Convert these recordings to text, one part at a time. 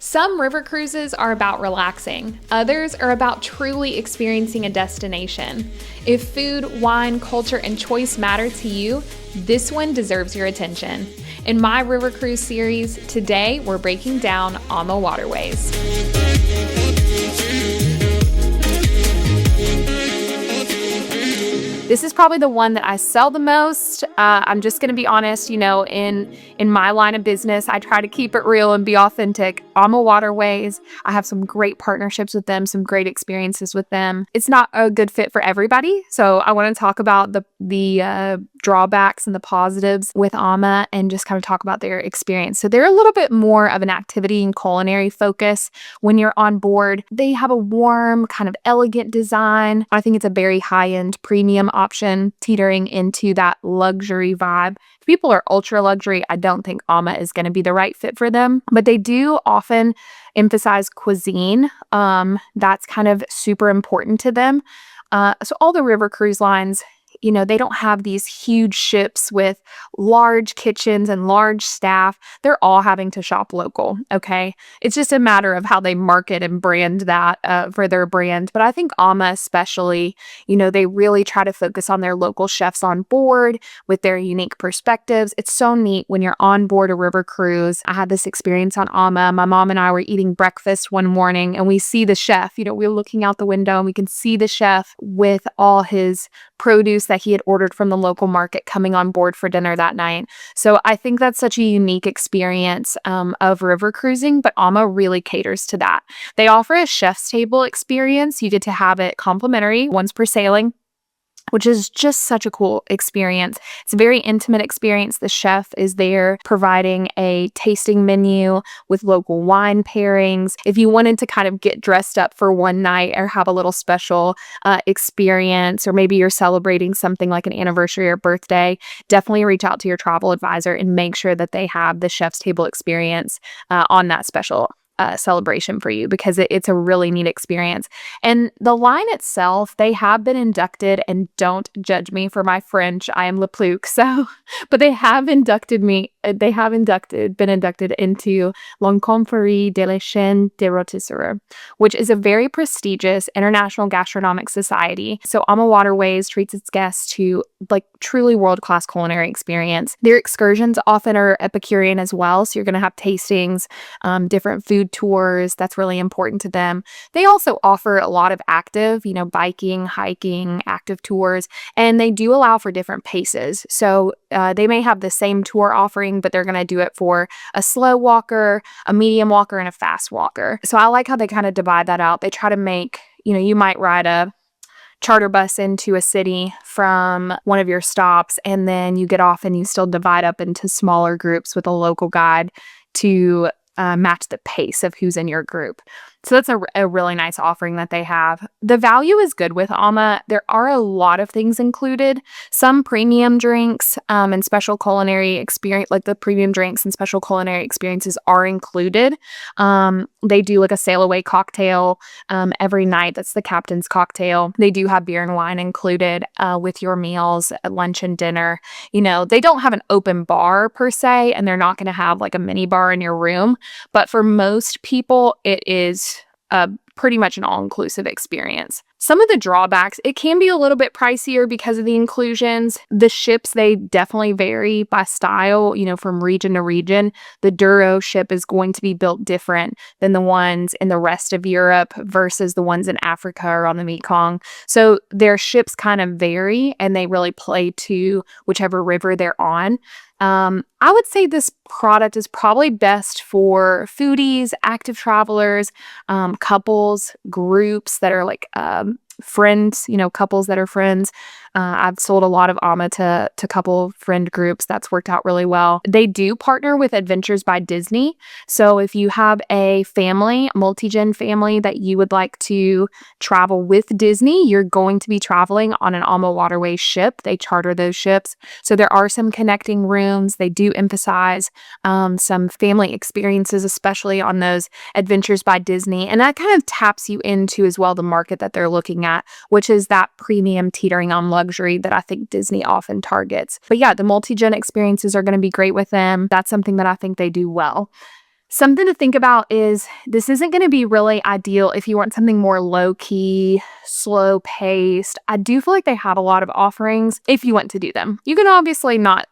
Some river cruises are about relaxing, others are about truly experiencing a destination. If food, wine, culture, and choice matter to you, this one deserves your attention. In my river cruise series, today we're breaking down AmaWaterways. This is probably the one that I sell the most. I'm just going to be honest, in my line of business, I try to keep it real and be authentic. AmaWaterways, I have some great partnerships with them, some great experiences with them. It's not a good fit for everybody, so I want to talk about the drawbacks and the positives with Ama and just kind of talk about their experience. So they're a little bit more of an activity and culinary focus when you're on board. They have a warm, kind of elegant design. I think it's a very high-end premium option, teetering into that luxury vibe. If people are ultra luxury, I don't think Ama is going to be the right fit for them, but they do often emphasize cuisine. That's kind of super important to them. So all the river cruise lines, they don't have these huge ships with large kitchens and large staff. They're all having to shop local, okay? It's just a matter of how they market and brand that for their brand. But I think Ama especially, they really try to focus on their local chefs on board with their unique perspectives. It's so neat when you're on board a river cruise. I had this experience on Ama. My mom and I were eating breakfast one morning and we see the chef, we're looking out the window and we can see the chef with all his produce that he had ordered from the local market coming on board for dinner that night. So I think that's such a unique experience of river cruising, but Ama really caters to that. They offer a chef's table experience. You get to have it complimentary once per sailing, which is just such a cool experience. It's a very intimate experience. The chef is there providing a tasting menu with local wine pairings. If you wanted to kind of get dressed up for one night or have a little special experience, or maybe you're celebrating something like an anniversary or birthday, definitely reach out to your travel advisor and make sure that they have the chef's table experience on that special celebration for you, because it's a really neat experience. And the line itself, they have been inducted, and don't judge me for my French, I am Le Plouc, but they have been inducted into l'Conference de la Chaîne des Rôtisseurs, which is a very prestigious international gastronomic society. So AmaWaterways treats its guests to truly world-class culinary experience. Their excursions often are Epicurean as well, so you're going to have tastings, different food tours. That's really important to them. They also offer a lot of active, biking, hiking, active tours, and they do allow for different paces. So they may have the same tour offering, but they're going to do it for a slow walker, a medium walker, and a fast walker. So I like how they kind of divide that out. They try to make, you might ride a charter bus into a city from one of your stops, and then you get off and you still divide up into smaller groups with a local guide to match the pace of who's in your group. So that's a really nice offering that they have. The value is good with Ama. There are a lot of things included. Some premium drinks and special culinary experience, like the premium drinks and special culinary experiences are included. They do a sail away cocktail every night. That's the captain's cocktail. They do have beer and wine included with your meals at lunch and dinner. They don't have an open bar per se, and they're not going to have a mini bar in your room. But for most people, it is pretty much an all-inclusive experience. Some of the drawbacks, it can be a little bit pricier because of the inclusions. The ships, they definitely vary by style, from region to region. The Douro ship is going to be built different than the ones in the rest of Europe versus the ones in Africa or on the Mekong. So their ships kind of vary, and they really play to whichever river they're on. I would say this product is probably best for foodies, active travelers, couples, groups that are friends, couples that are friends. I've sold a lot of Ama to couple friend groups. That's worked out really well. They do partner with Adventures by Disney. So if you have a family, multi-gen family that you would like to travel with Disney, you're going to be traveling on an AmaWaterways ship. They charter those ships. So there are some connecting rooms. They do emphasize some family experiences, especially on those Adventures by Disney. And that kind of taps you into as well the market that they're looking at, which is that premium teetering on luxury that I think Disney often targets. But yeah, the multi-gen experiences are going to be great with them. That's something that I think they do well. Something to think about is this isn't going to be really ideal if you want something more low-key, slow-paced. I do feel like they have a lot of offerings if you want to do them. You can obviously not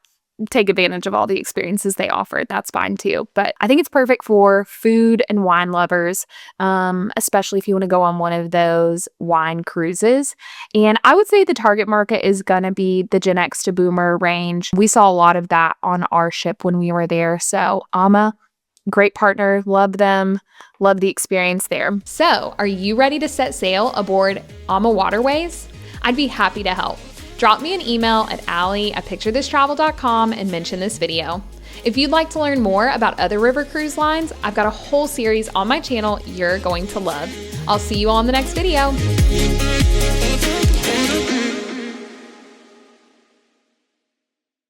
take advantage of all the experiences they offer. That's fine too. But I think it's perfect for food and wine lovers, especially if you want to go on one of those wine cruises. And I would say the target market is going to be the Gen X to Boomer range. We saw a lot of that on our ship when we were there. So Ama, great partner, love them, love the experience there. So, are you ready to set sail aboard AmaWaterways? I'd be happy to help. Drop me an email at allie@picturethistravel.com and mention this video. If you'd like to learn more about other river cruise lines, I've got a whole series on my channel you're going to love. I'll see you all in the next video.